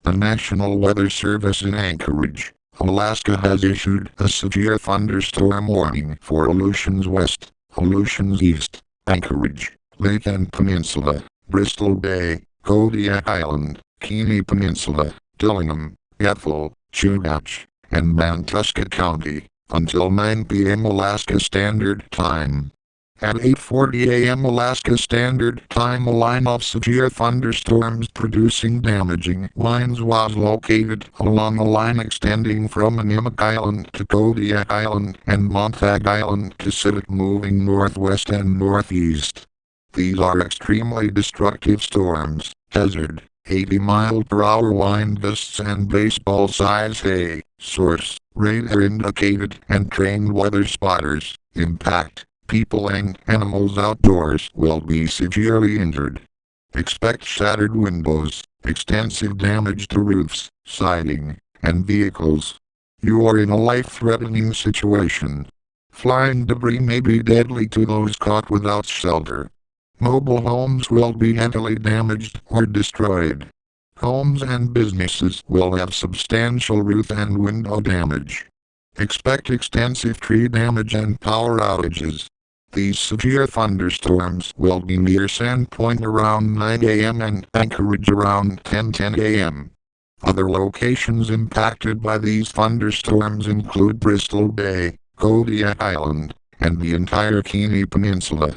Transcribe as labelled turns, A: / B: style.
A: The National Weather Service in Anchorage, Alaska has issued a severe thunderstorm warning for Aleutians West, Aleutians East, Anchorage, Lake and Peninsula, Bristol Bay, Kodiak Island, Keeney Peninsula, Dillingham, Ethel, Chugach, and Mantuska County, until 9 p.m. Alaska Standard Time. At 8:40 a.m. Alaska Standard Time, a line of severe thunderstorms producing damaging winds was located along a line extending from Nimiq Island to Kodiak Island and Montague Island to Sitka, moving northwest and northeast. These are extremely destructive storms, hazard, 80-mile-per-hour wind gusts and baseball-size hail. Source: radar indicated and trained weather spotters. Impact: people and animals outdoors will be severely injured. Expect shattered windows, extensive damage to roofs, siding, and vehicles. You are in a life-threatening situation. Flying debris may be deadly to those caught without shelter. Mobile homes will be heavily damaged or destroyed. Homes and businesses will have substantial roof and window damage. Expect extensive tree damage and power outages. These severe thunderstorms will be near Sandpoint around 9 a.m. and Anchorage around 10:10 a.m. Other locations impacted by these thunderstorms include Bristol Bay, Kodiak Island, and the entire Keeney Peninsula.